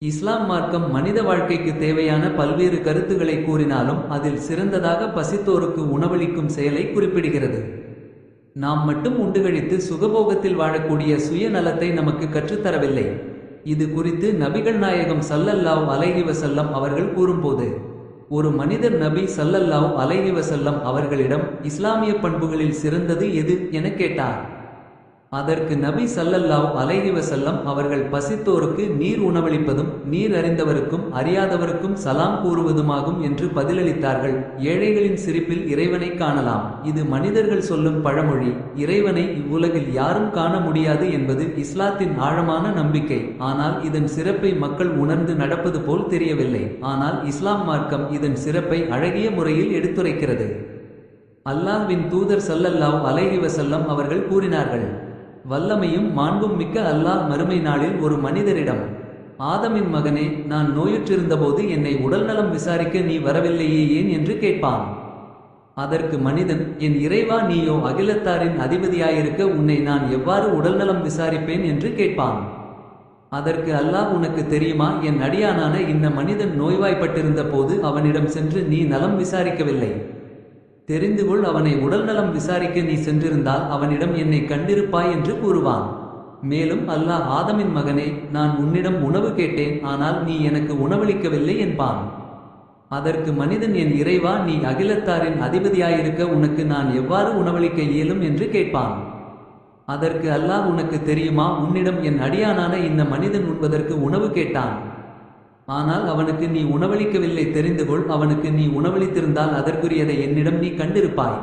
இஸ்லாம் மார்க்கம் மனித வாழ்க்கைக்கு தேவையான பல்வேறு கருத்துக்களை கூறினாலும் அதில் சிறந்ததாக பசித்தோருக்கு உணவளிக்கும் செயலை குறிப்பிடுகிறது. நாம் மட்டும் உண்டுகழித்து சுகபோகத்தில் வாழக்கூடிய சுயநலத்தை நமக்கு கற்றுத்தரவில்லை. இது குறித்து நபிகள் நாயகம் ஸல்லல்லாஹு அலைஹி வஸல்லம் அவர்கள் கூறும்போது, ஒரு மனிதர் நபி ஸல்லல்லாஹு அலைஹி வஸல்லம் அவர்களிடம் இஸ்லாமிய பண்புகளில் சிறந்தது எது என கேட்டார். அதற்கு நபி ஸல்லல்லாஹு அலைஹி வஸல்லம் அவர்கள் பசித்தோருக்கு நீர் உணவளிப்பதும் நீர் அறிந்தவருக்கும் அறியாதவருக்கும் சலாம் கூறுவதுமாகும் என்று பதிலளித்தார்கள். ஏழைகளின் சிரிப்பில் இறைவனை காணலாம். இது மனிதர்கள் சொல்லும் பழமொழி. இறைவனை இவ்வுலகில் யாரும் காண முடியாது என்பது இஸ்லாத்தின் ஆழமான நம்பிக்கை. ஆனால் இதன் சிறப்பை மக்கள் உணர்ந்து நடப்பது போல் தெரியவில்லை. ஆனால் இஸ்லாம் மார்க்கம் இதன் சிறப்பை அழகிய முறையில் எடுத்துரைக்கிறது. அல்லாஹ்வின் தூதர் ஸல்லல்லாஹு அலைஹி வஸல்லம் அவர்கள் கூறினார்கள், வல்லமையும் மாண்பும் மிக்க அல்லாஹ் மறுமை நாளில் ஒரு மனிதரிடம், ஆதமின் மகனே, நான் நோயுற்றிருந்தபோது என்னை உடல்நலம் விசாரிக்க நீ வரவில்லையே ஏன் என்று கேட்பான். அதற்கு மனிதன், என் இறைவா, நீயோ அகிலத்தாரின் அதிபதியாயிருக்க உன்னை நான் எவ்வாறு உடல்நலம் விசாரிப்பேன் என்று கேட்பான். அதற்கு அல்லாஹ், உனக்கு தெரியுமா, என் அடியானான இந்த மனிதன் நோய்வாய்ப்பட்டிருந்த போது அவனிடம் சென்று நீ நலம் விசாரிக்கவில்லை. தெரிந்துகொள், அவனை உடல்நலம் விசாரிக்க நீ சென்றிருந்தால் அவனிடம் என்னை கண்டிருப்பாய் என்று கூறுவான். மேலும் அல்லாஹ், ஆதமின் மகனே, நான் உன்னிடம் உணவு கேட்டேன், ஆனால் நீ எனக்கு உணவளிக்கவில்லை என்பான். அதற்கு மனிதன், என் இறைவா, நீ அகிலத்தாரின் அதிபதியாயிருக்க உனக்கு நான் எவ்வாறு உணவளிக்க இயலும் என்று கேட்பான். அதற்கு அல்லாஹ், உனக்கு தெரியுமா, உன்னிடம் என் அடியானான இந்த மனிதன் உண்பதற்கு உணவு கேட்டான். ஆனால் அவனுக்கு நீ உணவளிக்கவில்லை. தெரிந்துகொள், அவனுக்கு நீ உணவளித்திருந்தால் அதற்குரியதை என்னிடம் நீ கண்டிருப்பாய்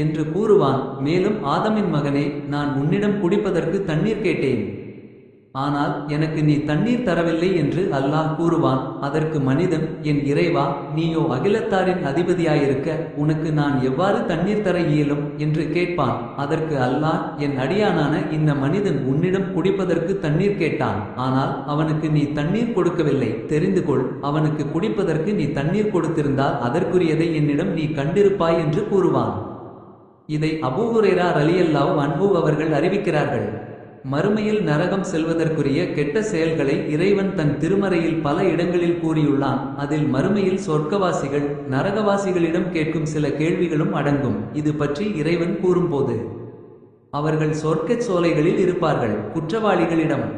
என்று கூறுவான். மேலும், ஆதமின் மகனே, நான் உன்னிடம் குடிப்பதற்கு தண்ணீர் கேட்டேன், ஆனால் எனக்கு நீ தண்ணீர் தரவில்லை என்று அல்லாஹ் கூறுவான். அதற்கு மனிதன், என் இறைவா, நீயோ அகிலத்தாரின் அதிபதியாயிருக்க உனக்கு நான் எவ்வாறு தண்ணீர் தர இயலும் என்று கேட்பான். அதற்கு அல்லாஹ், என் அடியானான இந்த மனிதன் உன்னிடம் குடிப்பதற்கு தண்ணீர் கேட்டான், ஆனால் அவனுக்கு நீ தண்ணீர் கொடுக்கவில்லை. தெரிந்துகொள், அவனுக்கு குடிப்பதற்கு நீ தண்ணீர் கொடுத்திருந்தால் அதற்குரியதை என்னிடம் நீ கண்டிருப்பாய் என்று கூறுவான். இதை அபூ ஹுரைரா ரலியல்லாஹு அன்ஹு அவர்கள் அறிவிக்கிறார்கள். மறுமையில் நரகம் செல்வதற்குரிய கெட்ட செயல்களை இறைவன் தன் திருமறையில் பல இடங்களில் கூறியுள்ளான். அதில் மறுமையில் சொர்க்கவாசிகள் நரகவாசிகளிடம் கேட்கும் சில கேள்விகளும் அடங்கும். இது பற்றி இறைவன் கூறும்போது, அவர்கள் சொர்க்கச் சோலைகளில் இருப்பார்கள். குற்றவாளிகளிடம்,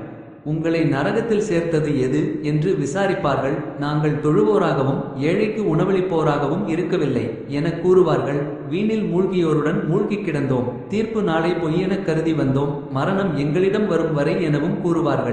உங்களை நரகத்தில் சேர்த்தது எது என்று விசாரிப்பார்கள். நாங்கள் தொழுவோராகவும் ஏழைக்கு உணவளிப்போராகவும் இருக்கவில்லை என கூறுவார்கள். வீணில் மூழ்கியோருடன் மூழ்கிக் கிடந்தோம். தீர்ப்பு நாளை பொய்யெனக் கருதி வந்தோம். மரணம் எங்களிடம் வரும் வரை எனவும் கூறுவார்கள்.